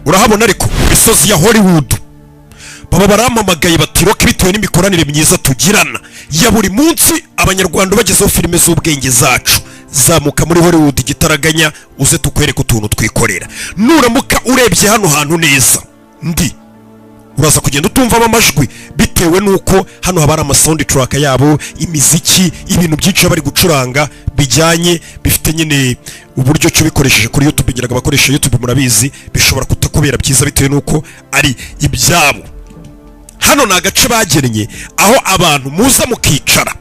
urahabona ariko imisozi ya Hollywood baba barampamagaye bati Rock bitewe n'imikoranire myiza tugirana ya buri munsi abanyarwanda bagezeho filime z'ubwenge zacu zamuka muri Hollywood gitaraganya uze tukwereka utuntu twikorera nuramuka urebye hano hantu neza uraza kugenda utumva amajwi bitewe nuko hano habara ama soundtrack yabo imiziki ibintu byinshi bari gucuranga bijyanye bifite nyine uburyo cyo bikoresheje kuri YouTube bigiraga abakoresha YouTube murabizi bishobora kutakubera byiza bitewe nuko ari ibyabo hano nagace bagennye aho abantu muza mukicara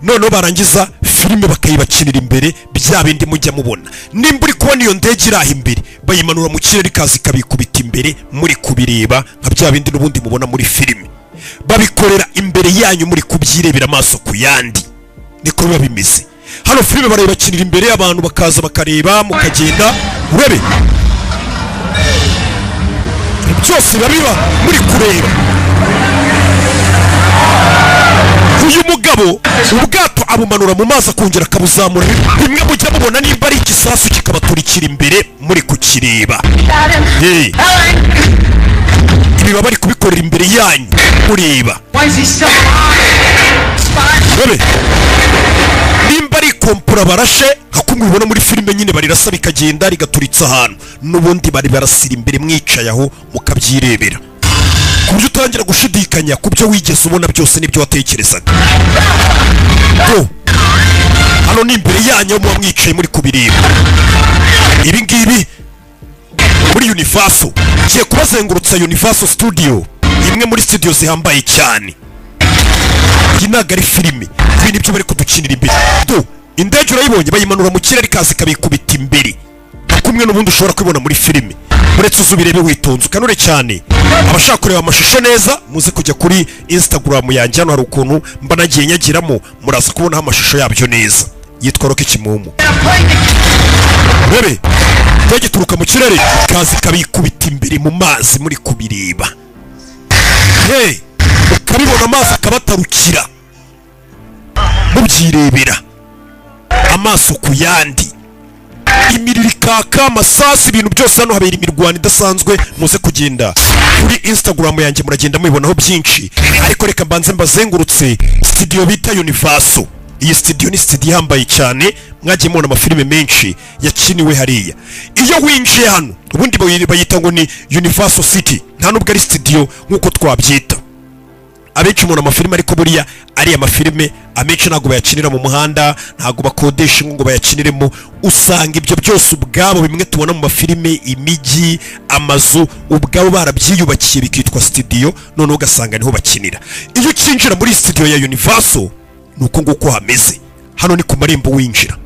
none barangiza filime bakayibakinira imbere bya bindi mujya mubona nimba uri kubona iyo ndege iraha imbere bayimanura mu kirere kazi kabikubita imbere muri kubireba nka bya bindi n'ubundi mubona muri filime babikorera imbere yanyu muri kubyirebera amaso ku yandi niko biba bimeze hano filime barayibakinira imbere y'abantu bakaza bakareba mukagenda urebe byose biba muri kureba uyu mugabo ubwato abumanura mu mazi akongera akabuzamura bimwe mujya mubona nimba ari igisasu kikabaturikira imbere muri kukireba ibi baba bari kubikorera imbere yanyu mureba nimba ari kompura barashe hakumwe ubona muri filime nyine barirasa bikagenda rigaturitsa ahantu n'ubundi bari barasira imbere mwicaye aho mukabyirebera kubyo utangira gushidikanya kubyo wigeze ubona byose nibyo watekerezaga hano ni imbere yanyu muba mwicaye muri kubireba ibi ngibi muri Universal kiye kubazengurutsa Universal Studio imwe muri studio zihambaye cyane inaga ari filime ibintu byo bari kudukinira imbere indege urayibonye bayimanura mu kirere kazi kabikubita imbere kumwe n'ubundi ushobora kwibona muri filime uretse uzubirebe witonze kanure cyane abashaka kureba amashusho neza muze kujya kuri Instagram yanjye hano hari ukuntu mba nagiye nyagiramo muraza kubona amashusho yabyo neza yitwa Rock Kimumu bebe ndege turuka mu kirere kazi kabikubita imbere mu mazi muri kubireba ukabibona amazi akabatarukira mubyirebera amaso ku yandi imiriro ikaka amasasi ibintu byose hano habera imirwano idasanzwe muze kugenda kuri Instagram yanjye muragenda mubibonaho byinshi ariko reka mbanze mbazengurutse studio bita Universal iyi studio ni studio ihambaye cyane mwagiye mubona amafilime menshi yakiniwe hariya iyo winjiye hano ubundi bayita ngo ni Universal City nta nubwo ari studio nkuko twabyita abenshi mubona amafilime ariko buriya ari amafilime amenshi ntago bayakinira mu muhanda ntago bakodesha ngo bayakiniremo usanga ibyo byose ubwabo bimwe tubona mu mafilime imijyi amazu ubwabo barabyiyubakiye bikitwa studio none ugasanga niho bakinira iyo ukinjira muri studio ya Universal nuko nguko hameze hano ni ku marembo winjira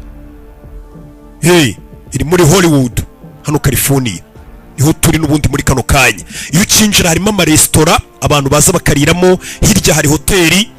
iri muri Hollywood hano California niho turi n'ubundi muri kano kanya iyo ukinjira harimo amaresitora abantu baza bakariramo hirya hari hoteli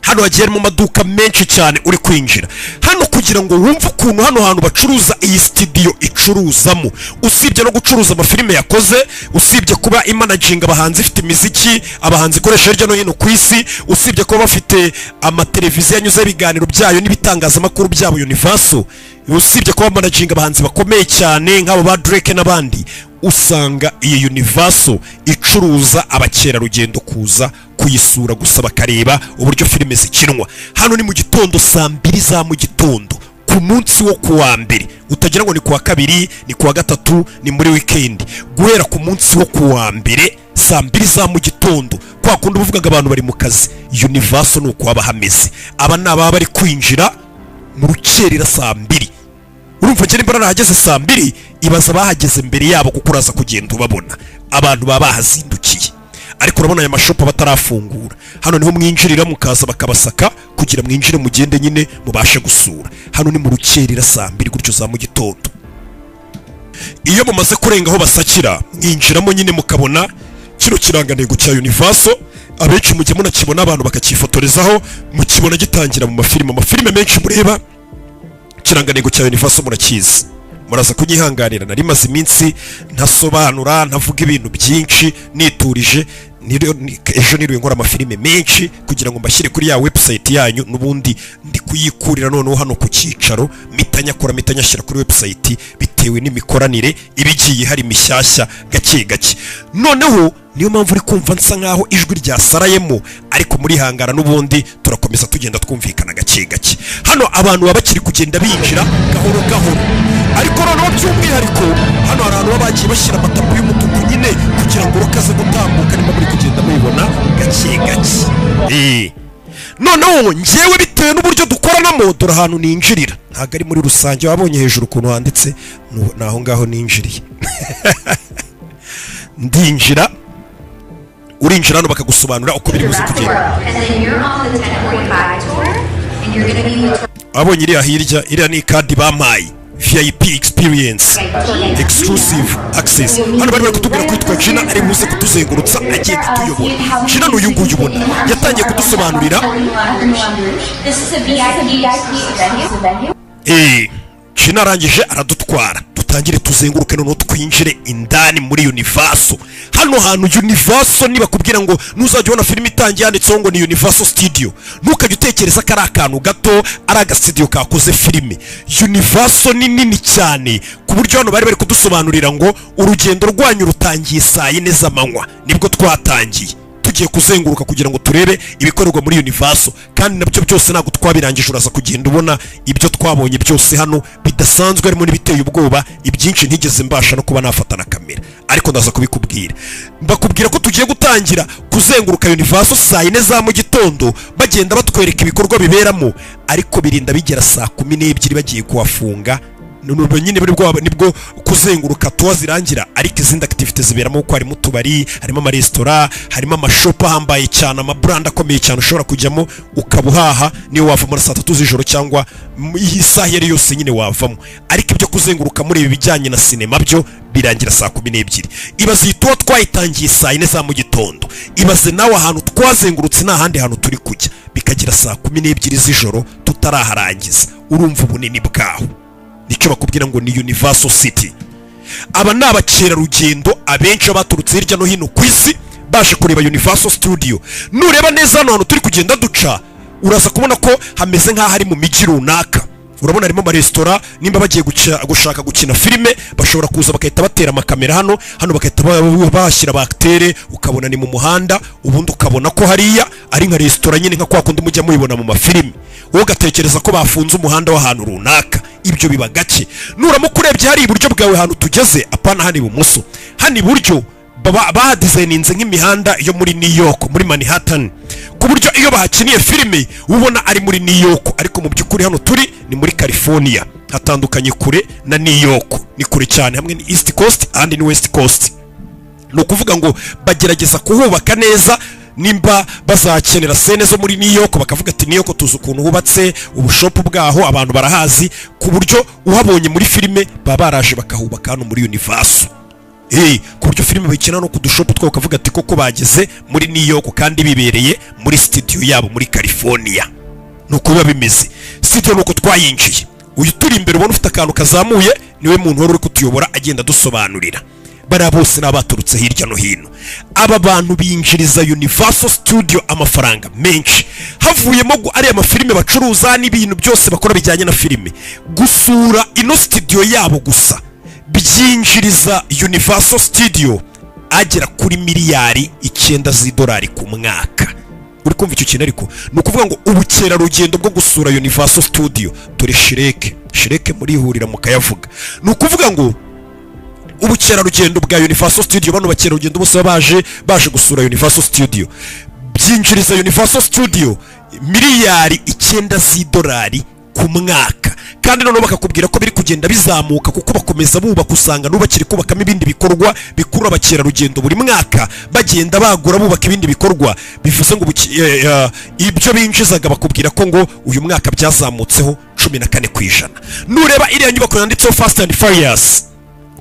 hano hagiye mu maduka menshi cyane uri kwinjira hano kugira ngo wumve ukuntu hano hantu bacuruza iyi studio icuruzamo usibye no gucuruza amafilime yakoze usibye kuba imanaginga abahanzi ifite imiziki abahanzi ikoresha hirya no hino ku isi usibye kuba bafite amateleviziyo anyuze ibiganiro byayo n'ibitangazamakuru byabo Universal usibye kuba managinga abahanzi bakomeye cyane nk'abo ba Drake n'abandi usanga iyi Universal icuruza abakerarugendo kuza kuyisura gusa bakareba uburyo filime zikinwa hano ni mu gitondo saa 2 za mu gitondo ku munsi wo kuwa mbere utagira ngo ni kuwa kabiri ni kuwa gatatu ni muri weekend guhera ku munsi wo kuwa mbere saa 2 za mu gitondo kwa kundi uvugaga abantu bari mu kazi Universal nuko aba hameze aba naba bari kwinjira mu rukerera saa 2 urumva cyane imbara hageze saa 2 ibaza bahageze mbere yabo kuko uraza kugenda ubabona abantu baba bahazindukiye ariko urabona aya mashopa batarafungura hano niho mwinjirira mukaza bakabasaka kugira mwinjire mugende nyine mubashe gusura hano ni mu rukerera saa 2 gutyo za mu gitondo iyo mumaze kurenga aho basakira mwinjiramo nyine mukabona kino kirangantego cya Universal abenshi mujye munakibona abantu bakakifotorezaho mukibona gitangira mu amafilime menshi mureba kirangantego cya Universal murakizi muraza kunyihanganira nari maze iminsi ntasobanura ntavuga ibintu byinshi niturije ejo niriwe nkora amafilime menshi kugira ngo mbashyire kuri ya website yanyu n'ubundi ndi kuyikurira noneho hano ku cyicaro mitanyakora mitanyashyira kuri website bitewe bitewe n'imikoranire ibigiye hari mishyashya gake gake. Noneho niyo mpamvu uri kumva nsa nkaho ijwi ryasarayemo, ariko muri hangara n'ubundi turakomeza tugenda twumvikana gake gake. Hano abantu baba bakiri kugenda binjira gahoro gahoro, ariko noneho by'umwihariko hano hari abantu bagiye bashyira amatapu y'umutuku nyine kugira ngo rukaze gutambuka, niba muri kugenda mubibona gake gake. Noneho njyewe bitewe n'uburyo dukoranamo, dore ahantu ninjirira ntabwo ari muri rusange, wabonye hejuru ukuntu handitse, naho ngaho ninjiriye. Ndinjira, urinjira hano bakagusobanurira uko biri buze kugenda. Abonye iriya hirya, iriya ni ikadi bampaye VIP experience exclusive access. Hano bari kutubwira kwitwa Gina ari buze kutuzengurutsa agiye kutuyobora. Gina n'uyu nguyu ubona yatangiye kudusobanurira. Gina arangije aradutwara, dutangire tuzenguruke noneho twinjire indani muri Universal. Hano hantu Universal niba kubwira ngo nuzajya ubona filime itangiye yanditseho ngo ni Universal Studio, ntukajya utekereza ko ari akantu gato, ari agastudio kakoze filime. Universal ni nini cyane ku buryo hano bari kudusobanurira ngo urugendo rwanyu rutangiye saa 4 z'amanywa nibwo twatangiye tugiye kuzenguruka kugira ngo turebe ibikorerwa muri Universal, kandi nabyo byose ntabwo twabirangije. Uraza kugenda ubona ibyo twabonye byose hano bidasanzwe, harimo n'ibiteye ubwoba, ibyinshi ntigeze mbasha no kuba nafata na kamera, ariko ndaza kubikubwira. Mbakubwira ko tugiye gutangira kuzenguruka Universal saa 4 za mu gitondo, bagenda batwereka ibikorwa biberamo, ariko birinda bigera saa 12 bagiye kuhafunga. Nyine nibwo kuzenguruka tuwa zirangira, ariko izindi activities ziberamo uko harimo utubari, harimo amaresitora, harimo amashopu ahambaye cyane, amabrand akomeye cyane ushobora kujyamo ukabuhaha niyo wavamo na saa 3 z'ijoro cyangwa isaha yari yose nyine wavamo. Ariko ibyo kuzenguruka muri ibi bijyanye na sinema byo birangira saa 12. Ibaze ituwa twayitangiye saa 4 za mu gitondo, ibaze nawe ahantu twazengurutse nta handi hantu turi kujya bikagira saa 12 z'ijoro tutaraharangiza. Urumva ubunini bwaho. Nicyo bakubwira ngo ni Universal City. Aba ni abakerarugendo abenshi baturutse hirya no hino ku isi baje kureba Universal Studio. Nureba neza hano turi kugenda duca, uraza kubona ko hameze nk'aho ari mu migi runaka. Urabona harimo amaresitora, nimba bagiye gushaka gukina filime bashobora kuza bakahita batera amakamera hano bakahita bashyira baktere, ukabona ni mu muhanda, ubundi ukabona ko hariya ari nka resitora nyine nka kwa kundi mujya mubibona mu mafilime, wowe ugatekereza ko bafunze umuhanda w'ahantu runaka. Ibyo biba gake. Nuramuka urebye hari iburyo bwawe hantu tugeze, apana hani ibumoso, hani iburyo badesigninze nk'imihanda yo muri New York, muri Manhattan, ku buryo iyo bahakiniye filime ubona ari muri New York, ariko mu by'ukuri hano turi ni muri California, hatandukanye kure na New York, ni kure cyane, hamwe ni East Coast and ni West Coast. No kuvuga ngo bagerageza kuhubaka neza, nimba bazakenera sene zo muri New York bakavuga ati New York tuzi ukuntu hubatse, ubushopu bwaho abantu barahazi, ku buryo uhabonye muri filime babaraje bakahubaka hano muri Universal. Ku buryo filime bayikina no kudushopu twa ukavuga ati koko bageze muri New York kandi bibereye muri studio yabo muri California. Nuko biba bimeze. Studio nuko twayinjiye. Uyu turi imbere ubona ufite akantu kazamuye niwe muntu wari uri kutuyobora agenda dusobanurira. Bara bose nabaturutse hirya no hino. Aba bantu binjiriza Universal Studio amafaranga menshi. Havuyemo ari amafilime bacuruza n'ibintu byose bakora bijyanye na filime. Gusura ino studio yabo gusa byinjiriza Universal Studio agera kuri miliyari 9 z'idolari ku mwaka. Uri kumva icyo kintu? Ariko ni ukuvuga ngo ubukerarugendo bwo gusura Universal Studio turi Shireke muri ihurira mu kayavuga. Ni ukuvuga ngo ubukerarugendo bwa Universal Studio, bano bakerarugendo bose baje gusura Universal Studio byinjiriza Universal Studio miliyari 9 z'idolari ku mwaka. Kandi noneho bakakubwira ko biri kugenda bizamuka kuko bakomeza bubaka, usanga nubakiri kubakamo ibindi bikorwa bikurura abakerarugendo buri mwaka, bagenda bagura bubaka ibindi bikorwa. Bivuze ngo ibyo binjizaga bakubwira ko ngo uyu mwaka byazamutseho 14%. Nureba iriya nyubako yanditseho Fast and Furious,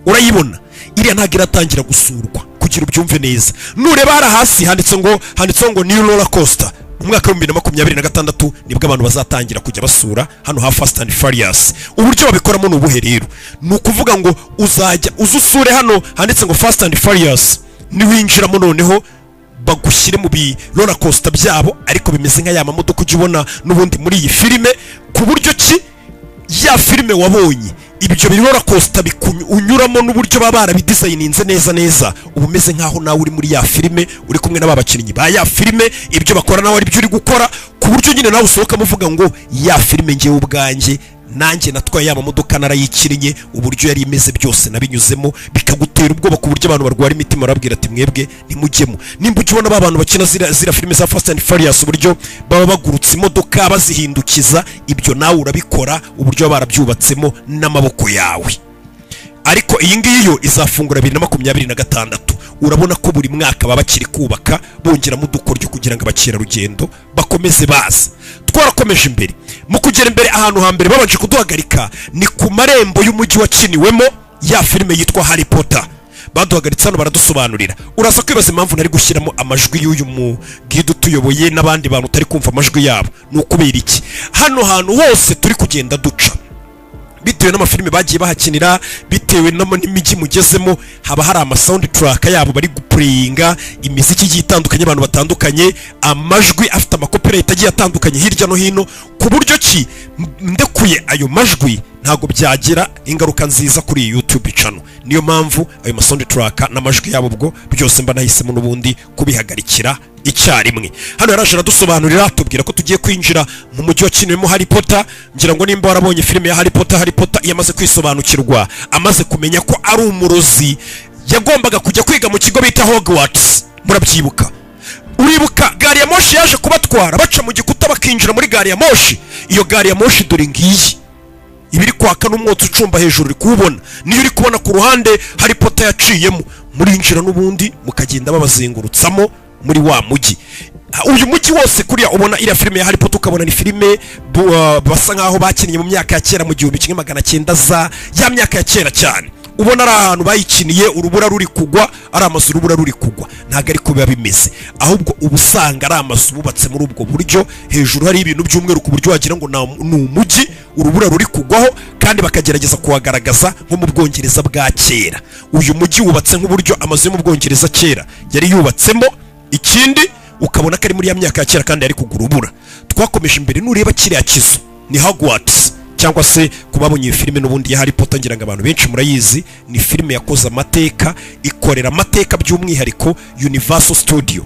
urayibona iriya ntago iratangira gusurwa kugira ubyumve neza. Nureba hari hasi handitseho ngo New Roller Coaster, umwaka wa 2026 nibwo abantu bazatangira kujya basura hano ha Fast and Furious. Uburyo babikoramo n'ubuhe rero, ni ukuvuga ngo uzusure hano handitse ngo Fast and Furious, ni winjiramo noneho bagushyire mu bi roller coaster byabo, ariko bimeze nka ya mamodoka ujya ubona n'ubundi muri iyi filime, ku buryo ki ya filime wabonye ibyo birora coaster unyuramo n'uburyo baba barabidesigninze neza uba umeze nkaho nawe uri muri ya filime uri kumwe n'aba bakinnyi ba ya filime ibyo bakora nawe ari byo uri gukora ku buryo nyine nawe usohoka muvuga ngo ya filime ngewe ubwanjye nanjye natwaye yaba modoka narayikinnye uburyo yari imeze byose nabinyuzemo bikagutera ubwoba ku buryo abantu barwara imitima barabwira ati mwebwe nimujyemo nimba ukibona abantu bakina zira filime za Fast and Furious uburyo baba bagurutse imodoka bazihindukiza ibyo nawe urabikora uburyo barabyubatsemo n'amaboko yawe. Ariko iyi ngiyo izafungura 2026 urabona ko buri mwaka baba bakiri kubaka bongera mu dukoryo kugira ngo abakira rugendo bakomeze baza. Twarakomeje imbere mu kugera imbere ahantu hambere babanje kuduhagarika ni ku marembo y'umujyi wakiniwemo ya filime yitwa Harry Potter. Baduhagaritse hano baradusobanurira uraza kwibaza impamvu nari gushyiramo amajwi y'uyu mu guide tuyoboye n'abandi bantu utari kumva amajwi yabo n'ukubera iki hano hantu hose turi kugenda duca bitewe n'amafilime bagiye bahakinira bitewe n'imijyi mugezemo haba hari ama soundtrack yabo bari guplayinga imiziki igiye itandukanye abantu batandukanye amajwi afite amakopyright agiye atandukanye hirya no hino ku buryo ki ndekuye ayo majwi ntago byagira ingaruka nziza kuri YouTube channel. Niyo mpamvu ayo ma soundtrack n'amajwi yabo bwo byose mba nahisemo n'ubundi kubihagarikira icyarimwe. Hano yaraje aradusobanurira tubwira ko tugiye kwinjira mu mujyi wa kinwemo Harry Potter. Ngira ngo nimba warabonye filime ya Harry Potter yamaze kwisobanukirwa amaze kumenya ko ari umurozi yagombaga kujya kwiga mu kigo bita Hogwarts. Murabyibuka uribuka gari ya moshi yaje kubatwara baca mu gikuta bakinjira muri gari ya moshi. Iyo gari ya moshi dore ngiyi ibiri kwaka n'umwotsi ucumba hejuru uri kubona niyo uri kubona ku ruhande Harry Potter yaciyemo muri injira n'ubundi mukagenda babazengurutsamo muri wa mujyi. Uyu mujyi wose kuriya ubona iriya filime ya Harry Potter ukabona ni filime basa nkaho bakinnye mu myaka ya kera mu 1900 za ya myaka ya kera cyane. Ubona ari ahantu bayikiniye urubura ruri kugwa ari amazu urubura ruri kugwa ntago ari ko biba bimeze ahubwo ubusanga ari amazu bubatse muri ubwo buryo hejuru hari ibintu by'umweru ku buryo wagira ngo ni umujyi urubura ruri kugwaho kandi bakagerageza kuwagaragaza nko mu Bwongereza bwa kera. Uyu mujyi wubatse nk'uburyo amazu yo mu Bwongereza kera yari yubatsemo ikindi ukabona ko ari muri ya myaka ya kera kandi yari kugurubura. Twakomeje imbere nureba kiriya kizu ni Hogwarts cyangwa se kubabonye filime n'ubundi ya Harry Potter ngira ngo abantu benshi murayizi ni filime yakoze amateka ikorera amateka by'umwihariko Universal Studio.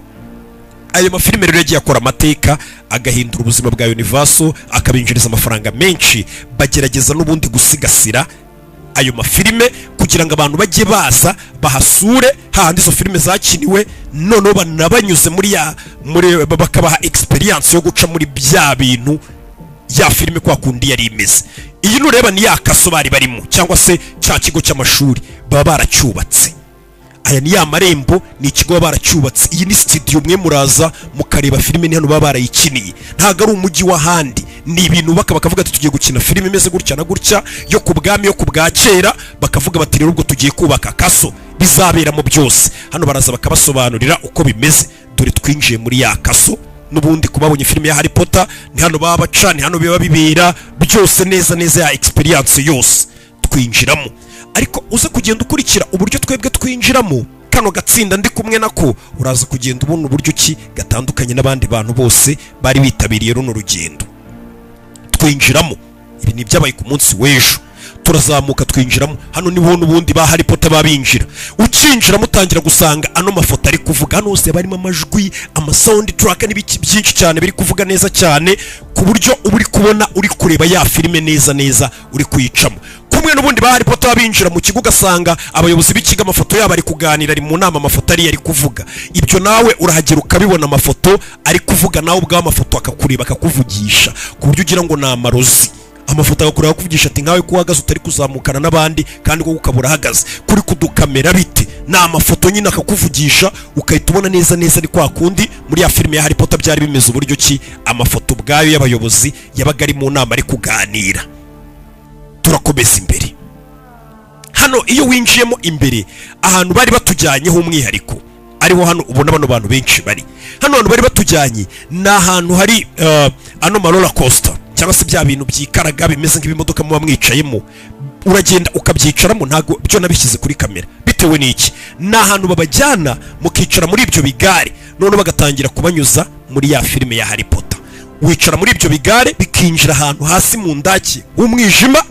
Ayo mafilime rero yagiye akora amateka agahindura ubuzima bwa Universal akabinjiriza amafaranga menshi bagerageza n'ubundi gusigasira ayo mafilime kugira ngo abantu bajye baza bahasure hahandi izo filime zakiniwe none banabanyuze muri bakabaha experience yo guca muri bya bintu ya filime kwa kundi yari imeze. Iyi nureba ni ya kaso bari barimo cyangwa se cya kigo cy'amashuri baba baracyubatse. Aya ni ya marembo ni ikigo baracyubatse. Iyi ni studio mwe muraza mukareba filime ni hano baba barayikiniye ntago ari umujyi wahandi ni ibintu bakavuga ati tugiye gukina filime imeze gutya na gutya yo ku bwami yo ku bwa kera bakavuga bati rero ubwo tugiye kubaka kaso bizabera mu byose. Hano baraza bakabasobanurira uko bimeze dore twinjiye muri ya kaso n'ubundi kubabonye filime ya Harry Potter ni hano baba bacani hano biba bibera byose neza ya experience yose twinjiramo. Ariko uze kugenda ukurikira uburyo twebwe twinjiramo kano gatsinda ndi kumwe nako uraza kugenda ubona uburyo ki gatandukanye n'abandi bantu bose bari bitabiriye runo rugendo. Twinjiramo ibi ni byabaye ku munsi w'ejo turazamuka twinjiramo hano niho n'ubundi ba Harry Potter babinjira ucinjira mutangira gusanga ano mafoto ari kuvuga hano hose barimo amajwi ama soundtrack n'ibiki byinshi cyane biri kuvuga neza cyane ku buryo uri kubona uri kureba ya filime neza uri kuyicamo kumwe n'ubundi ba Harry Potter babinjira mu kigo ugasanga abayobozi b'ikiga amafoto yabo ari kuganira ari mu nama amafoto ari kuvuga ibyo nawe urahagera ukabibona amafoto ari kuvuga nawe ubwa amafoto akakureba akakuvugisha ku buryo ugira ngo na amarozi amafoto agakureba kuvugisha ati nkawe kuhagaze utari kuzamukana n'abandi kandi ko ukabura hagaze kuri kudukamera bite na amafoto nyine akakuvugisha ukahita ubona neza ni kwa kundi muri ya filime ya Harry Potter byari bimeze uburyo ki amafoto bwayo y'abayobozi yabaga ari mu nama ari kuganira. Turakomeza imbere hano iyo winjiyemo imbere ahantu bari batujyanyeho umwihariko ariho hano ubona bano bantu benshi bari hano abantu bari batujyanye na ahantu hari ano roller coaster cyangwa se bya bintu byikaraga bimeze nk'ibimodoka muba mwicayemo uragenda ukabyicaramo ntago byo nabishyize kuri kamera bitewe n'iki na ahantu babajyana mukicara muri ibyo bigare none bagatangira kubanyuza muri ya filime ya Harry Potter wicara muri ibyo bigare bikinjira ahantu hasi mu ndaki umwijima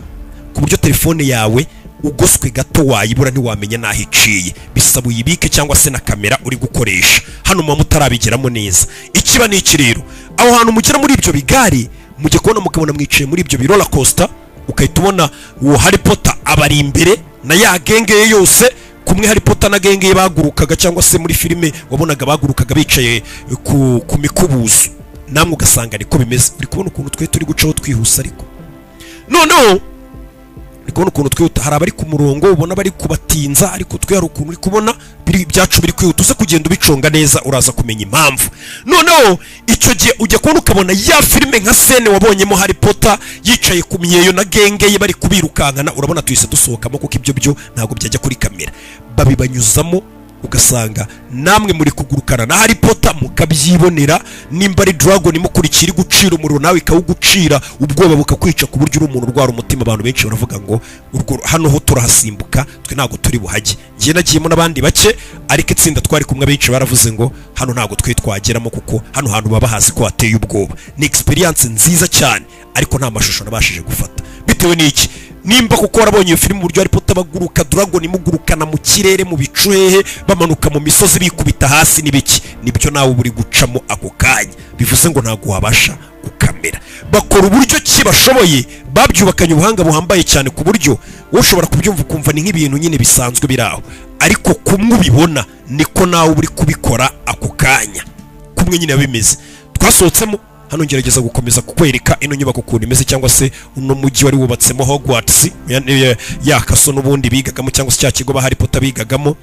ku buryo telefone yawe ugoswe gato wayibura ntiwamenya naho iciye, bisaba uyibike cyangwa se na kamera uri gukoresha. Hano mu mutarabigeramo neza. Ikiba ni iki rero, aho hantu mugera muri ibyo bigari mujye kubona mukabona mwicaye muri ibyo roller coaster, ukahita ubona uwo Harry Potter abari imbere na ya genge yose. Kumwe Harry Potter na genge bagurukaga cyangwa se muri filime wabonaga bagurukaga bicaye ku mikubuzo, namwe ugasanga niko bimeze. Uri kubona ukuntu twe turi gucaho twihusa, ariko noneho uri kubona ukuntu twihuta. Hari abari ku murongo ubona bari kubatinza, ariko twe hari ukuntu uri kubona byacu biri kwihuta. Uze kugenda ubiconga neza uraza kumenya impamvu. Noneho icyo gihe ujya kubona ukabona ya filime nka scene wabonyemo Harry Potter yicaye ku myeyo na genge ye bari kubirukankana, urabona tuyise dusohokamo kuko ibyo byo ntabwo byajya kuri kamera, babibanyuzamo ugasanga namwe muri kugurukana na Harry Potter mukabyibonera. Nimba ari dragon mukurikira gucira umuriro nawe ikawugucira, ubwoba bukakwica ku buryo uri umuntu urwara umutima. Abantu benshi baravuga ngo hano ho turahasimbuka, twe ntago turi buhajye. Ngiye nagiyemo n'abandi bake, ariko itsinda twari kumwe benshi baravuze ngo hano ntago twe twageramo kuko hano hantu baba hazi ko hateye ubwoba. Ni experience nziza cyane, ariko nta mashusho nabashije gufata. Bitewe n'iki? Nimba kuko warabonye iyo filime uburyo Harry Potter baguruka, dragon imugurukana mu kirere mu bicu hehe, bamanuka mu misozi bikubita hasi n'ibiki, nibyo nawe buri gucamo ako kanya. Bivuze ngo ntago wabasha gukamera. Bakora uburyo ki bashoboye, babyubakanye ubuhanga buhambaye cyane ku buryo ushobora kubyumva ukumva ni nk'ibintu nyine bisanzwe biraho, ariko kumwe ubibona niko nawe buri kubikora ako kanya, kumwe nyine bimeze. Twasohotsemo hano ngerageza gukomeza kukwereka ino nyubako ukuntu imeze, cyangwa se uno mujyi wari wubatsemo Hogwarts ya kaso n'ubundi bigagamo, cyangwa se cya kigo ba Harry Potter bigagamo.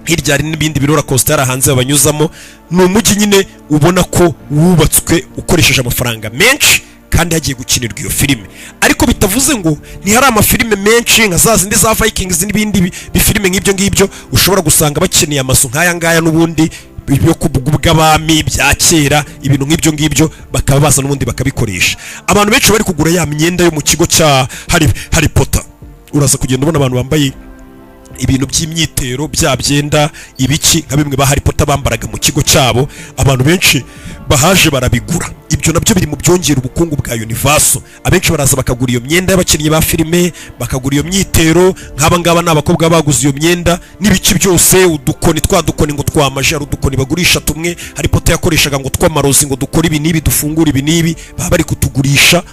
Hirya hari n'ibindi birora coaster hanze banyuzamo. Ni umujyi nyine ubona ko wubatswe ukoresheje amafaranga menshi kandi hagiye gukinirwa iyo filime, ariko bitavuze ngo ntihari amafilime menshi nka za zindi za Vikings n'ibindi bifilime nk'ibyo ngibyo ushobora gusanga bakeneye amazu nk'aya ngaya n'ubundi byo kubw'abami bya kera, ibintu nk'ibyo ngibyo bakaba baza n'ubundi bakabikoresha. Abantu benshi bari kugura ya myenda yo mu kigo cya Harry Potter, uraza kugenda ubona abantu bambaye ibintu by'imyitero bya byenda ibiki nka bimwe ba Harry Potter bambaraga mu kigo cyabo. Abantu benshi bahaje barabigura. Ibyo nabyo biri mu byongera ubukungu bwa Universal. Abenshi baraza bakagura iyo myenda y'abakinnyi ba filime, bakagura iyo myitero. Nk'aba ngaba n'abakobwa baguze iyo myenda n'ibiki byose, udukoni twadukoni ngo twamaje, ari udukoni bagurisha tumwe Harry Potter yakoreshaga ngo twamarozi ngo dukora ibi nibi dufungura ibi nibi, baba bari kutugurisha.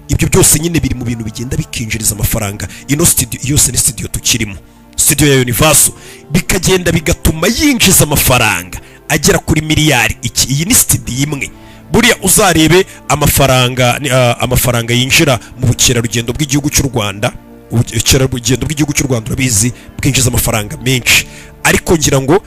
Ibyo byose nyine biri mu bintu bigenda bikinjiriza amafaranga. Ino studio yose ni studio tukirimo, studio ya Universal, bikagenda bigatuma yinjiza amafaranga agera kuri miliyari. Iyi ni studio imwe. Buriya uzarebe amafaranga yinjira mu bukerarugendo bw'igihugu cy'u Rwanda. Ubukerarugendo bw'igihugu cy'u Rwanda urabizi bwinjiza amafaranga menshi, ariko ngira ngo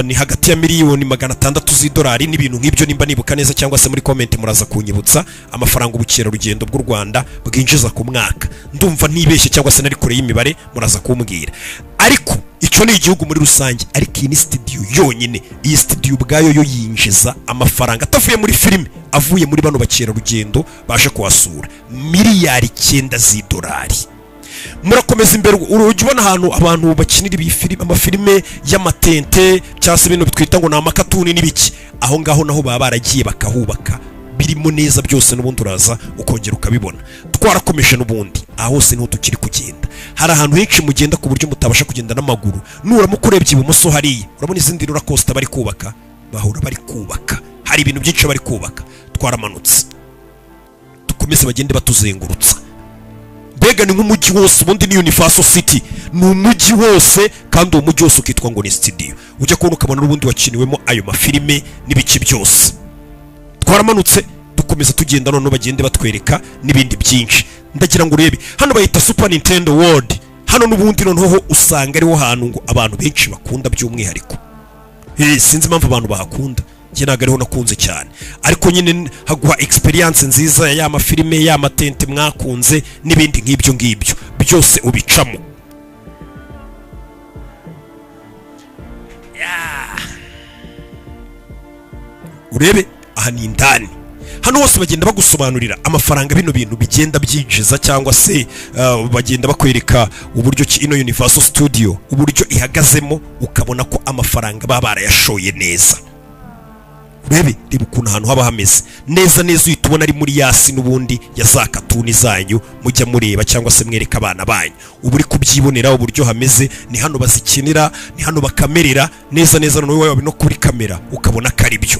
ni hagati ya miliyoni 600 z'idolari n'ibintu nk'ibyo, nimba nibuka neza, cyangwa se muri comment muraza kunyibutsa amafaranga ubukerarugendo bw'u Rwanda bwinjiza ku mwaka. Ndumva ntibeshye cyangwa se nari kure y'imibare, muraza kumbwira. Ariko icyo ni igihugu muri rusange, ariko iyi ni studio yonyine. Iyi studio ubwayo yo yinjiza amafaranga atavuye muri filime, avuye muri bano bakerarugendo baje kuhasura, miliyari 9 z'idolari. Murakomeza imbere urujya ubona ahantu abantu bakinira ibi filime, amafilime y'amatente cyangwa se ibintu bitwita ngo ni amakatuni n'ibiki, aho ngaho naho baba baragiye bakahubaka birimo neza byose, n'ubundi uraza ukongera ukabibona. Twarakomeje n'ubundi aho hose niho tukiri kugenda. Hari ahantu henshi mugenda ku buryo mutabasha kugenda n'amaguru. Nuramuka urebye ibumoso hariya urabona izindi roller coaster bari kubaka, bahura bari kubaka, hari ibintu byinshi bari kubaka. Twaramanutse dukomeze bagende batuzengurutsa. Mbega ni nk'umujyi wose, ubundi ni Universal City, ni umujyi wose, kandi uwo mujyi wose ukitwa ngo ni studio. Ujya kubona ukabona n'ubundi wakiniwemo ayo mafilime n'ibiki byose. Twaramanutse dukomeza tugenda, none bagende batwereka n'ibindi byinshi. Ndagira ngo urebe hano bayita Super Nintendo World. Hano n'ubundi noneho usanga ariho hantu ngo abantu benshi bakunda by'umwihariko. Sinzi impamvu abantu bahakunda, njye ntabwo ariho nakunze cyane, ariko nyine haguha experience nziza ya mafilime ya matente mwakunze n'ibindi nk'ibyo ngibyo byose ubicamo. Urebe aha ni indani. Hano hose bagenda bagusobanurira amafaranga bino bintu bigenda byinjiza, cyangwa se bagenda bakwereka uburyo ki ino Universal Studio uburyo ihagazemo, ukabona ko amafaranga baba barayashoye neza. urebe reba ukuntu ahantu haba hameze neza neza, uhita ubona ari muri yasi n'ubundi ya za katuni zanyu mujya mureba cyangwa se mwereka abana banyu, ubu uri kubyibonera uburyo hameze. Ni hano bazikinira, ni hano bakamerera neza neza, noneho wowe no kuri kamera ukabona ko ari byo.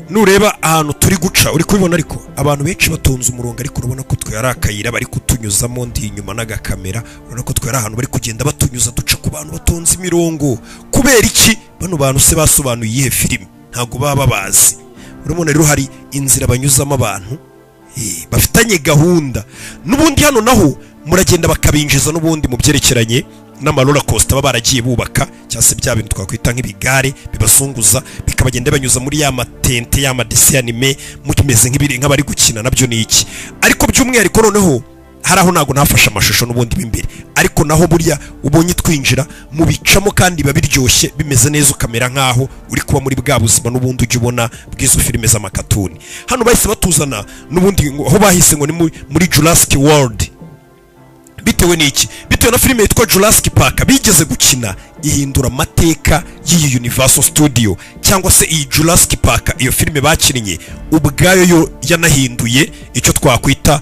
Nureba ahantu turi guca uri kubibona, ariko abantu benshi batonze umurongo, ariko urabona ko twe ari akayira bari kutunyuzamo ndi inyuma n'agakamera, urabona ko twe ari ahantu bari kugenda batunyuza duca ku bantu batonze imirongo. Kubera iki? Bano bantu se basobanuye iyihe filime? Ntago baba bazi. Urabona rero hari inzira banyuzamo abantu bafitanye gahunda. N'ubundi hano naho muragenda bakabinjiza n'ubundi mu byerekeranye n'amaroller coaster baba baragiye bubaka, cyangwa se bya bintu twakwita nk'ibigare bibazunguza, bikabagenda banyuza muri ya matente ya madesi anime mukimeze nk'abari gukina. Nabyo ni iki? Ariko by'umwihariko noneho hari aho ntago nafashe amashusho n'ubundi b'imbere, ariko naho burya ubonye twinjira mu bicamo kandi babiryoshye bimeze neza, ukamera nkaho uri kuba muri bwa buzima n'ubundi ujya ubona bw'izo filime z'amakatuni. Hano bahise batuzana n'ubundi aho bahise ngo ni muri Jurassic World. Bitewe n'iki? Bitewe na filime yitwa Jurassic Park bigeze gukina ihindura amateka y'iyi Universal Studio, cyangwa se iyi Jurassic Park. Iyo filime bakinnye ubwayo yo yanahinduye icyo twakwita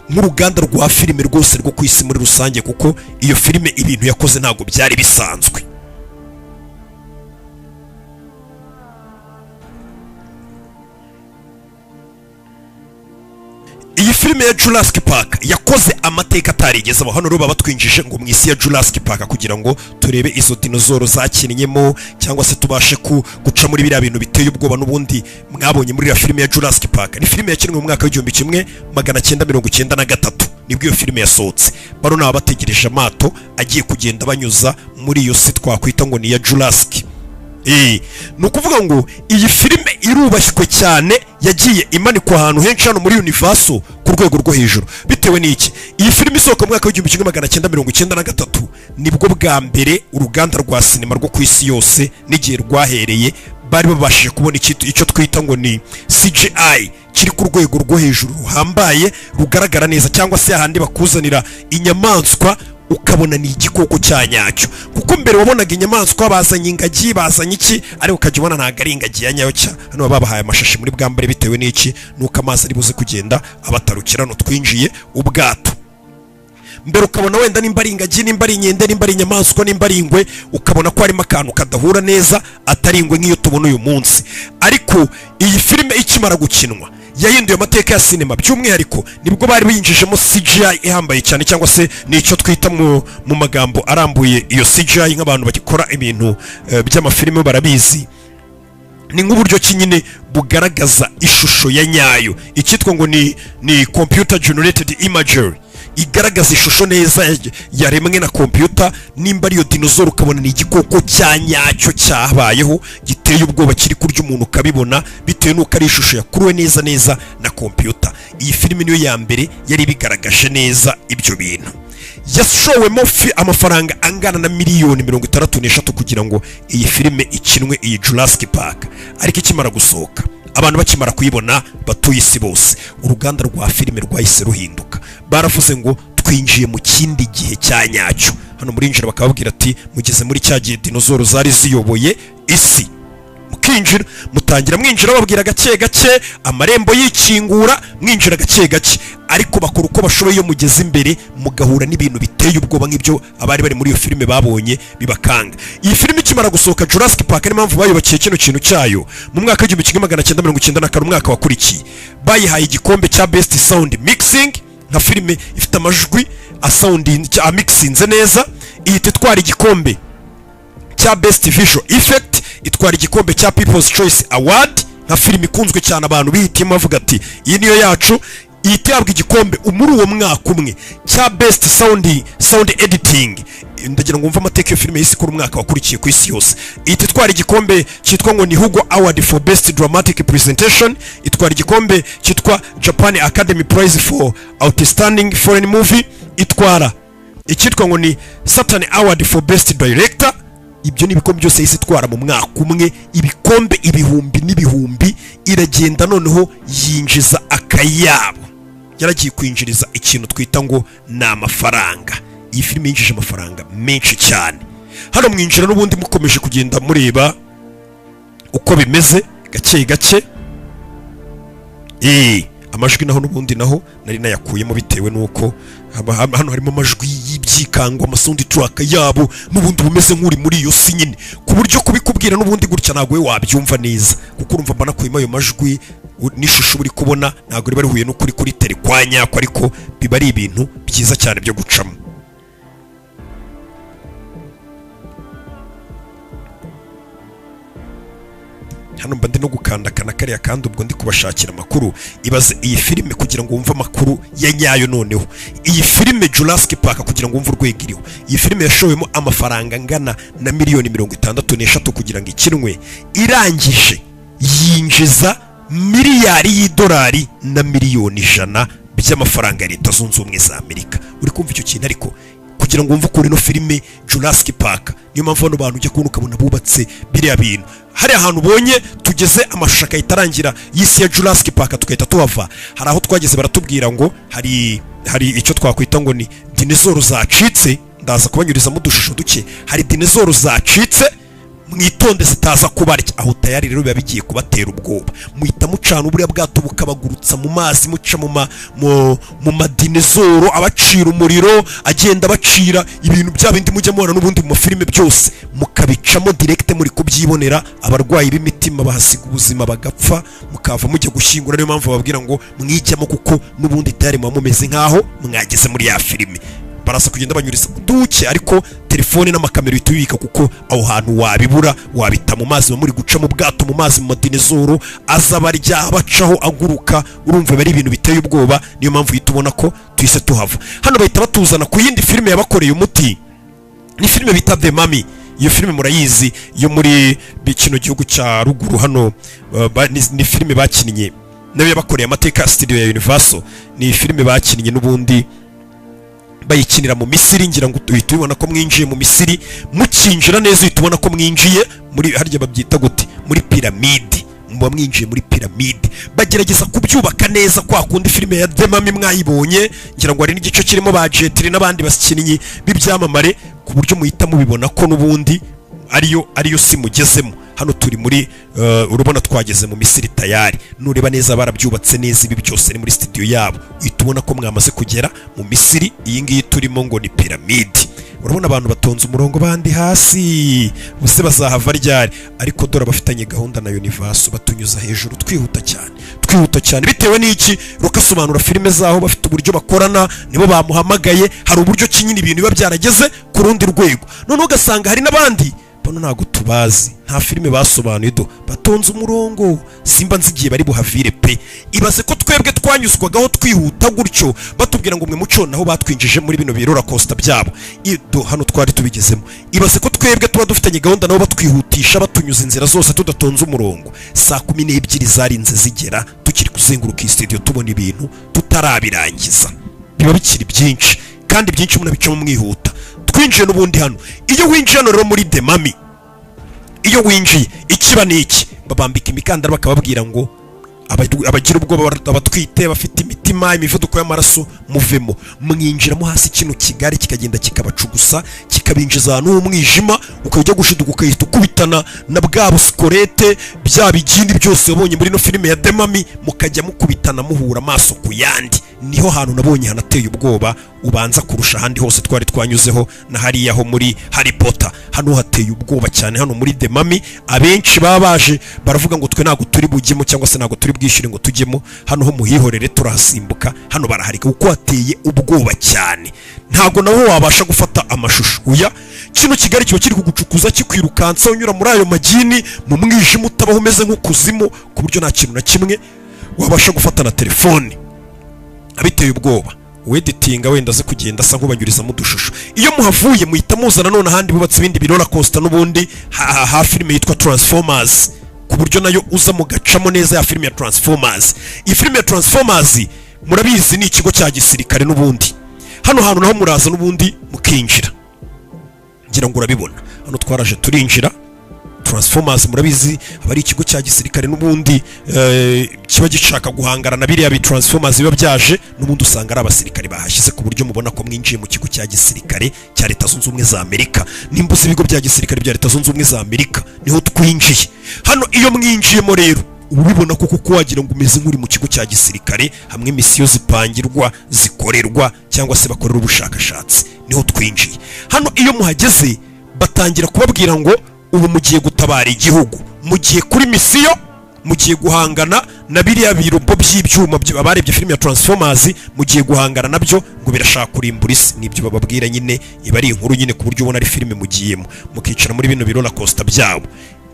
nk'uruganda rwa filime rwose rwo ku isi muri rusange, kuko iyo filime ibintu yakoze ntabwo byari bisanzwe. Iyi filime ya Jurassic Park yakoze amateka atarigeze. Hano rero baba twinjije ngo mu isi ya Jurassic Park kugira ngo turebe izo dinozoro zakinnyeho, cyangwa se tubashe guca muri biriya bintu biteye ubwoba n'ubundi mwabonye muri iyo filime ya Jurassic Park. Ni filime yakinwe mu mwaka w'1993 nibwo iyo filime yasohotse. Bano naba bategereje amato agiye kugenda banyuza muri iyo si twakwita ngo ni ya Jurassic. Ni ukuvuga ngo iyi filime irubashywe cyane, yagiye imanikwa ahantu henshi hano muri Universal ku rwego rwo hejuru. Bitewe n'iki? Iyi filime isohoka mu mwaka w'1993 nibwo bwa mbere uruganda rwa sinema rwo ku isi yose n'igihe rwahereye bari babashije kubona icyo twita ngo ni CGI kiri ku rwego rwo hejuru ruhambaye rugaragara neza, cyangwa se ahandi bakuzanira inyamaswa ukabona ni igikoko cya nyacyo. Kuko mbere wabonaga inyamaswa bazanye ingagi, bazanye iki, ariko ukajya ubona ntago ari ingagi ya nyayo cya. Hano babahaye amashashi muri bwambare. Bitewe n'iki? Nuko amazi ari buze kugenda abatarukira no twinjiye ubwato. Mbere ukabona wenda nimba ari ingagi, nimba ari inkende, nimba ari inyamaswa, nimba ari ingwe, ukabona ko harimo akantu kadahura neza, atari ingwe nk'iyo tubona uyu munsi. Ariko iyi filime ikimara gukinwa yahinduye amateka ya sinema. By'umwihariko nibwo bari binjijemo CGI ihambaye cyane, cyangwa se nicyo twita mu magambo arambuye iyo CGI. Nk'abantu bagikora ibintu by'amafilime barabizi, ni nk'uburyo kinyine bugaragaza ishusho ya nyayo, icyitwa ngo ni computer generated imagery, igaragaza ishusho neza yaremwe na computer. Nimba ariyo dinozoro ukabona ni igikoko cya nyacyo cyabayeho giteye ubwoba kiri kurya umuntu ukabibona, bitewe n'uko ari ishusho yakuruwe neza na computer. Iyi filime niyo ya mbere yari bigaragaje neza ibyo bintu. Yashowemo amafaranga angana na miliyoni 63 kugira ngo iyi filime ikinwe, iyi Jurassic Park. Ariko ikimara gusohoka, abantu bakimara kuyibona batuye isi bose, uruganda rwa filime rwahise ruhinduka. Baravuze ngo twinjiye mu kindi gihe cya nyacyo. Hano murinjira bakababwira ati mugeze muri cya gihe dinozoro zari ziyoboye isi. Mukinjira, mutangira mwinjira babwira gake gake, amarembo yikingura, mwinjira gake gake. Ariko bakora uko bashoboye iyo mugeze imbere mugahura n'ibintu biteye ubwoba nk'ibyo abari bari muri iyo filime babonye bibakanga. Iyi filime ikimara gusohoka Jurassic Park, ni mpamvu bayubakiye kino kintu cyayo mu mwaka w'1994, umwaka wakurikiye bayihaye igikombe cya Best Sound Mixing, nka filime ifite amajwi a mixinze neza. Ihita itwara igikombe cya Best Visual Effect, itwara igikombe cya People's Choice Award nka filime ikunzwe cyane, abantu bihitiyemo bavuga ati iyi niyo yacu. ihita ihabwa igikombe muri uwo mwaka umwe cya best sound editing. Ndagira ngo mva amateka iyo filime yise ikora umwaka wakurikiye ku isi yose. Ihita itwara igikombe cyitwa ngo ni Hugo Award for best dramatic presentation, itwara igikombe cyitwa Japan Academy Prize for outstanding foreign movie, itwara icyitwa ngo ni Saturn Award for best director. Ibyo ni ibikombe byose yise itwara mu mwaka umwe, ibikombe ibihumbi n'ibihumbi. Iragenda noneho yinjiza akayabo, yaragiye kwinjiriza ikintu twita ngo ni amafaranga. Iyi filime yinjije amafaranga menshi cyane. Hano mwinjira n'ubundi mukomeje kugenda mureba uko bimeze gake gake. Amajwi naho n'ubundi naho nari nayakuyemo bitewe nuko hano harimo amajwi y'ibyikangwa, amasound track yabo n'ubundi bumeze nk'uri muri iyo si nyine, ku buryo kubikubwira n'ubundi gutya ntago we wabyumva neza, kuko urumva mbana kuyima ayo majwi n'ishusho uri kubona ntago riba rihuye n'ukuri kuri tele kwa nyako, ariko biba ari ibintu byiza cyane byo gucamo. Hano mba ndi no gukandakana kariya kandi ubwo ndi kubashakira amakuru. Ibaze iyi filime kugira ngo wumve amakuru ya nyayo. Noneho iyi filime Jurassic Park kugira ngo wumve urwego iriho, iyi filime yashowemo amafaranga angana na miliyoni 63 kugira ngo ikinwe, irangije yinjiza miliyari y'idolari na miliyoni 100 by'amafaranga ya Leta Zunze Ubumwe za Amerika. Uri kumva icyo kintu? Ariko kugira ngo wumve ko ino filime Jurassic Park, niyo mpamvu hano bantu ujya kubona ukabona bubatse biriya bintu. Hari ahantu ubonye tugeze amashusho akahitarangira y'isi ya Jurassic Park tukahita tuhava. Hari aho twageze baratubwira ngo hari icyo twakwita ngo ni dinezoro zacitse. Ndaza kubanyurizamo udushusho duke. Hari dinezoro zacitse, mwitonde zitaza kubarya. Aho tayari rero biba bigiye kubatera ubwoba. Muhita mucana uburiya bwato bukabagurutsa mu mazi, muca mu madinezoro, abacira umuriro, agenda bacira ibintu bya bindi mujya mubona n'ubundi mu filime byose, mukabicamo direct muri kubyibonera. Abarwayi b'imitima bahasiga ubuzima bagapfa, mukava mujya gushyingura. Niyo mpamvu bababwira ngo mwijyamo, kuko n'ubundi tayari muba mumeze nkaho mwageze muri ya filime. Barasa kugenda banyuriza duke, ariko telefone n'amakamera bitubika, kuko aho hantu wabibura, wabita mu mazi muri guca mu bwato mu mazi mu madinezoro azabarya bacaho aguruka. Urumva bari ibintu biteye ubwoba. Niyo mpamvu yitubona ko twise tuhava. Hano bahita batuzana ku yindi filime yabakoreye umuti, ni filime bita The Mummy. Iyo filime murayizi yo muri kino gihugu cya ruguru hano. Ni filime bakinnye nayo yabakoreye amateka studio ya Universal. Ni filime bakinnye n'ubundi bayikinira mu Misiri. Ngira ngo tuhita ubona ko mwinjiye mu Misiri, mukinjira neza uhita ubona ko mwinjiye muri harya babyita gute, muri piramide. Muba mwinjiye muri piramide, bagerageza kubyubaka neza kwa kundi filime ya The Mummy mwayibonye. Ngira ngo ari n'igice kirimo ba Jetri n'abandi bakinnyi b'ibyamamare, ku buryo muhita mubibona ko n'ubundi ariyo si mugezemo. Hano turi muri urubona twageze mu Misiri tayari. Nureba neza barabyubatse neza, ibi byose ni muri studio yabo. Uhita ubona ko mwamaze kugera mu Misiri. Iyi ngiyi turimo ngo ni piramide. Urabona abantu batonze umurongo bandi hasi, bose bazahava ryari. Ariko dore bafitanye gahunda na Universal, batunyuza hejuru twihuta cyane. Bitewe n'iki rukasobanura filime zaho, bafite uburyo bakorana, nibo bamuhamagaye. Hari uburyo kinyine ibintu biba byarageze ku rundi rwego. None ugasanga hari n'abandi bano ntago tubazi, nta filime basobanuye do, batonze umurongo. Simba nzigiye bari buhavire pe. Ibaze ko twebwe twanyuzwagaho twihuta gutyo, batubwira ngo mwe muco naho batwinjije muri bino birora costa byabo. Ido hano twari tubigezemo. Ibaze ko twebwe tuba dufitanye gahunda nabo batwihutisha, batunyuza inzira zose tudatonze umurongo. Saa 12 zarinze zigera tukiri kuzenguruka studio tubona ibintu tutarabirangiza. Biba bikiri byinshi kandi byinshi munabicamo mwihuta. Twinjiye n'ubundi hano. Iyo winjiye hano rero muri The Mummy, iyo winjiye ikiba niki, babambika imikandara bakababwira ngo abagira ubwoba, abatwite, bafite imitima, imivuduko y'amaraso, muvemo. Mwinjiramo hasi kino kigari kikagenda kikabacugusa, kikabinjiza ahantu h'umwijima, ukajya gushiduka ukahita ukubitana na bwa busikorete bya bigindi byose wabonye muri no filime ya The Mummy, mukajya mukubitana muhura amaso ku yandi. Niho hantu nabonye hanateye ubwoba ubanza kurusha ahandi hose twari twanyuzeho na hariya ho muri Harry Potter. Hano hateye ubwoba cyane. Hano muri The Mummy abenshi babaje baravuga ngo twe ntago turi bujyemo, cyangwa se ntago turi bwishyire ngo tujyemo. Hano ho muhihorere turahasimbuka. Hano baraharika kuko hateye ubwoba cyane. Ntago naho wabasha gufata amashusho. Uya kino kigari kiba kiri kugucukuza, kikwirukansa unyura muri ayo magini mu mwijima utabaho umeze nk'ukuzimu, ku buryo nta kintu na kimwe wabasha gufata na telefone. abiteye ubwoba uweditinga wenda aze kugenda asa nk'ubanyurizamo udushusho. Iyo muhavuye muhita muzana none ahandi bubatse ibindi birora coaster n'ubundi ha filime yitwa Transformers, ku buryo nayo uza mugacamo neza ya filime ya Transformers. Iyi filime ya Transformers murabizi ni ikigo cya gisirikare n'ubundi. Hano hantu naho muraza n'ubundi mukinjira, ngira ngo urabibona hano twaraje turinjira. Transformers murabizi abari ikigo cya gisirikare n'ubundi kiba gishaka guhangara na biriya bi Transformers biba byaje n'ubundi usanga ari abasirikare bahashyize, ku buryo mubona ko mwinjiye mu kigo cya gisirikare cya Leta Zunze Ubumwe za Amerika. Nimbuze ibigo bya gisirikare bya Leta Zunze Ubumwe za Amerika niho twinjiye. Hano iyo mwinjiyemo rero ubibona ko kuko wagira ngo umeze nk'uri mu kigo cya gisirikare, hamwe misiyo zipangirwa zikorerwa cyangwa se bakorera ubushakashatsi, niho twinjiye. Hano iyo muhageze batangira kubabwira ngo ubu mugiye gutabara igihugu, mugiye kuri misiyo, mugiye guhangana na biriya birobo by'ibyuma abarebye filime ya Transformers, mugiye guhangana nabyo ngo birashaka kurimbura isi. Nibyo bababwira nyine, iba ari inkuru nyine ku buryo ubona ari filime mugiyemo mukicara muri bino birona coaster byabo.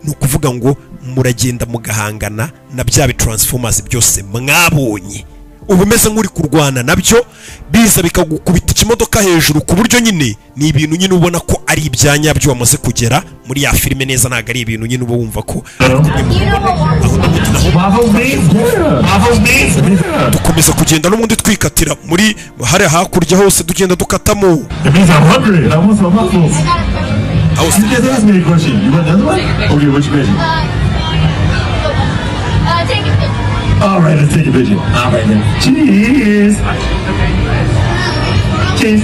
Ni ukuvuga ngo muragenda mugahangana na bya bi Transformers byose mwabonye, ubu meze nk'uri kurwana nabyo, biza bikagukubita ikimodoka hejuru, ku buryo nyine ni ibintu nyine ubona ko ari ibyanya byo wamaze kugera muri ya filime neza, ntago ari ibintu nyine uba wumva ko dukomeza kugenda n'ubundi twikatira muri hari hakurya hose tugenda dukatamo. All right, let's take a video. All right, then. Cheers. Cheers.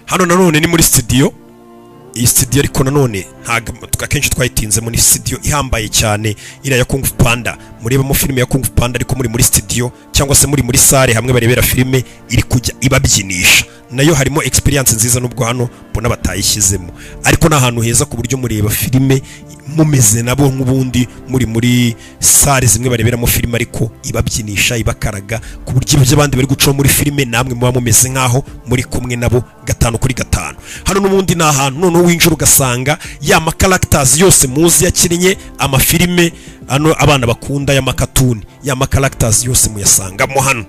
Hano nanone ni muri studio. Iyi studio ariko nanone ntago akenshi twayitinzemo, ni studio ihambaye cyane ira ya Kung Fu Panda. Murebamo filime ya Kung Fu Panda ariko muri studio cyangwa se muri sale hamwe barebera filime iri kujya ibabyinisha. Nayo harimo experience nziza nubwo hano mbona batayishyizemo, ariko nahantu heza ku buryo mureba filime mumeze nabo nk'ubundi muri sale zimwe bareberamo filime ariko ibabyinisha ibakaraga, ku buryo ibyo abandi bari guca muri filime namwe muba mumeze nkaho muri kumwe nabo 5 kuri 5. Hano n'ubundi na ahantu none winjira ugasanga ya ma characters yose muzi yakinnye amafilime hano abana bakunda ya makatuni, ya ma characters yose muyasangamo hano.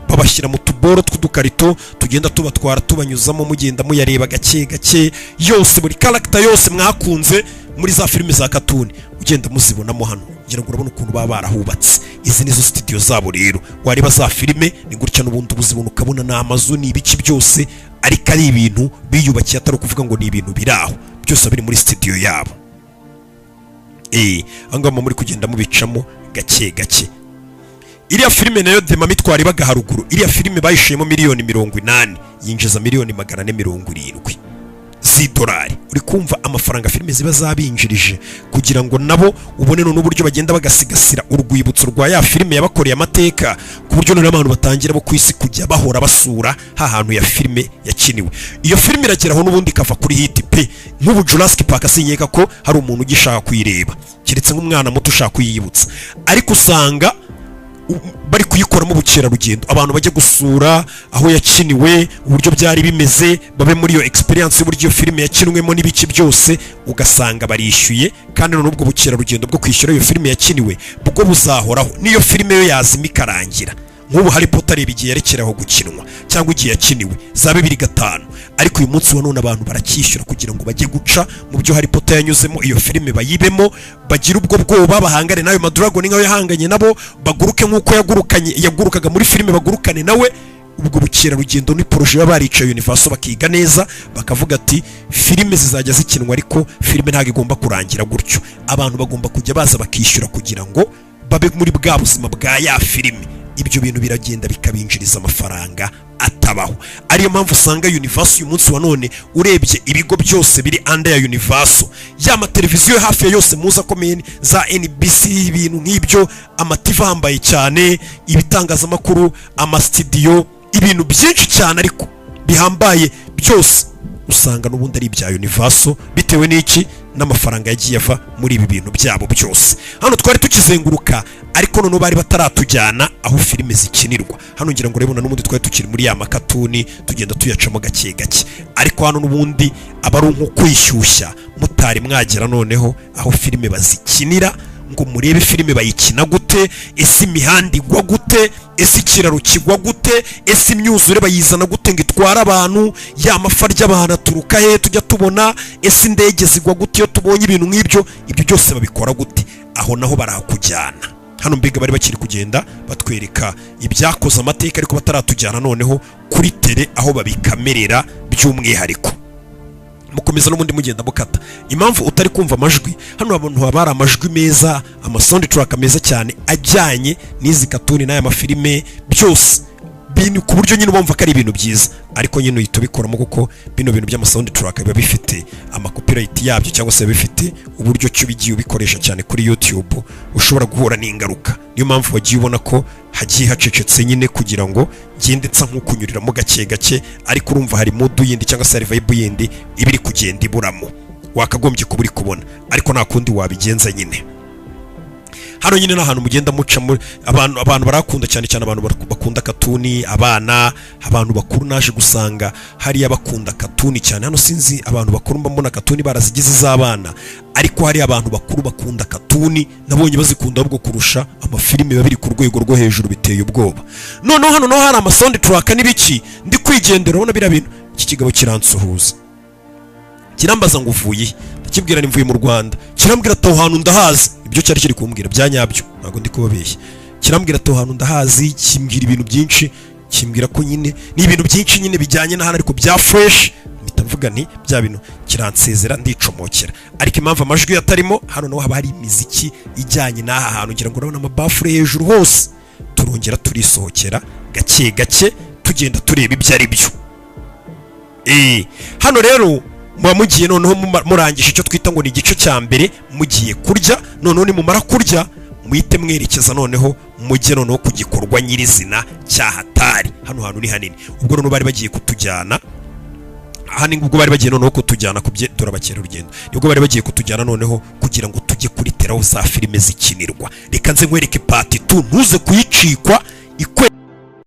Babashyira mu tuboro tw'udukarito tugenda tubatwara tubanyuzamo, mugenda muyareba gake gake yose, buri character yose mwakunze muri za filime za katuni ugenda muzibonamo hano. Ngira ngo urabona ukuntu baba barahubatse. Izi nizo studio zabo rero, wareba za filime ni gutya n'ubundi ubuzibona ukabona na amazu ni ibiki byose, ariko ari ibintu biyubakiye atari kuvuga ngo ni ibintu biraho, byose biri muri studio yabo. Angama muri kugenda mubicamo gake gake. Iriya filime nayo Dema mitwara ibaga haruguru, iriya filime bayishiyemo miliyoni 80, yinjiza miliyoni 470 z'idolari. Uri kumva amafaranga filime ziba zabinjirije, kugira ngo nabo ubone n'uburyo bagenda bagasigasira urwibutso rwa ya filime yabakoreye amateka, ku buryo none abantu batangira bo kwisi kujya bahora basura ha hantu ya filime yakiniwe. Iyo filime irageraho n'ubundi kava kuri hit pe, nk'ubu Jurassic Park asinyeka ko hari umuntu ugishaka kuyireba, kiretse nk'umwana muto ushaka kuyibutsa, ariko usanga bari kuyikoramo ubukerarugendo, abantu bajya gusura aho yakiniwe, uburyo byari bimeze, babe muri iyo experience y'uburyo iyo filime yakinwemo n'ibiki byose, ugasanga barishyuye. Kandi none ubwo bukerarugendo bwo kwishyura iyo filime yakiniwe bwo buzahoraho niyo filime yo yazima ikarangira. Nk'ubu Harry Potter igiye yerekeraho gukinwa cyangwa igiye yakiniwe za 2005, ariko uyu munsi wa none abantu barakishyura kugira ngo bajye guca mu byo Harry Potter yanyuzemo, iyo filime bayibemo, bagira ubwo bwoba, bahangane nayo madragon nkayo yahanganye nabo, baguruke nk'uko yagurukaga muri filime, bagurukane nawe. Ubwo bukerarugendo ni projet y'abaricaye Universal bakiga neza, bakavuga ati filime zizajya zikinwa, ariko filime ntago igomba kurangira gutyo, abantu bagomba kujya baza bakishyura kugira ngo babe muri bwa buzima bwa ya filime. Ibyo bintu biragenda bikabinjiriza amafaranga atabaho. Ariyo mpamvu usanga Universal uyu munsi wa none urebye ibigo byose biri under ya Universal, ya mateleviziyo hafi ya yose muza komeye za NBC, ibintu nk'ibyo, amativa hambaye cyane, ibitangazamakuru, amastudio, ibintu byinshi cyane ariko bihambaye byose usanga n'ubundi ari ibya Universal, bitewe n'iki n'amafaranga yagiye ava muri ibi bintu byabo byose. Hano twari tukizenguruka, ariko none bari bataratujyana aho filime zikinirwa. Hano ngira ngo urebona n'ubundi twari tukiri muri ya makatuni tugenda tuyacamo gake gake, ariko hano n'ubundi aba ari nko kwishyushya mutari mwagera noneho aho filime bazikinira, ngo murebe filime bayikina gute, ese imihanda igwa gute, ese ikiraro kigwa gute, ese imyuzure bayizana gute ngo itware abantu, ya mafa ry'abantu aturuka he tujya tubona, ese indege zigwa gute iyo tubonye ibintu nk'ibyo, ibyo byose babikora gute. Aho naho barakujyana. Hano mbega bari bakiri kugenda batwereka ibyakoze amateka ariko bataratujyana noneho kuri tele aho babikamerera by'umwihariko. Mukomeza n'ubundi mugenda mukata. Impamvu utari kumva amajwi, hano abantu bari amajwi meza, ama sound track meza cyane ajyanye n'izi katuni n'aya mafilime byose bintu ku buryo nyine bumva ko ari ibintu byiza, ariko nyine uhita ubikoramo kuko bino bintu by'ama sound track biba bifite ama copyright yabyo cyangwa se bifite uburyo cyo bigiye ubikoresha cyane kuri YouTube ushobora guhura n'ingaruka. Niyo mpamvu wagiye ubona ko hagiye hacecetse nyine kugira ngo gendetsa nk'ukunyuriramo gake gake, ariko urumva hari mood yindi cyangwa se vibe yindi ibiri kugenda iburamo, wakagombye kuburi kubona, ariko nta kundi wabigenza nyine. Hano nyine n'ahantu mugenda muca abantu barakunda cyane cyane abantu bakunda katuni, abana, abantu bakuru naje gusanga hari abakunda katuni cyane. Hano sinzi abantu bakuru mbona katuni barazigize z'abana, ariko hari abantu bakuru bakunda katuni nabonye bazikunda ahubwo kurusha amafilime babiri ku rwego rwo hejuru biteye ubwoba. Noneho hano no hari ama sound track n'ibiki ndi kwigendera ubona bira bintu. Iki kigabo kiransuhuza kirambaza ngo uvuye, ndakibwira ni mvuye mu Rwanda, kirambwira ati hantu ndahazi. Ibyo cyari kiri kumbwira byanyabyo ntago ndi kubabeshya. Kirambwira ati hantu ndahazi, kimbwira ibintu byinshi, kimbwira ko nyine ni ibintu byinshi nyine bijyanye na hano ariko bya fresh. Mvuga nti bya bintu kiransezera ndicomokera, ariko impamvu amajwi yatarimo hano no haba hari imiziki ijyanye n'aha hantu ngira ngo urabona amabafure hejuru hose. Turongera turisohokera gake gake tugenda tureba ibyo ari byo. Hano rero muba mugiye noneho murangije icyo twita ngo ni igice cya mbere, mugiye kurya. Noneho ni mumara kurya muhite mwerekeza noneho mujye noneho ku gikorwa nyirizina cya hatari. Hano hantu ni hanini, ubwo noneho bari bagiye kutujyana hani ubwo bari bagiye noneho kutujyana kubye turabakera urugendo, nibwo bari bagiye kutujyana noneho kugira ngo tujye kuri teraho za filime zikinirwa. Reka nze nkwereke part 2 ntuze kuyicikwa ikwe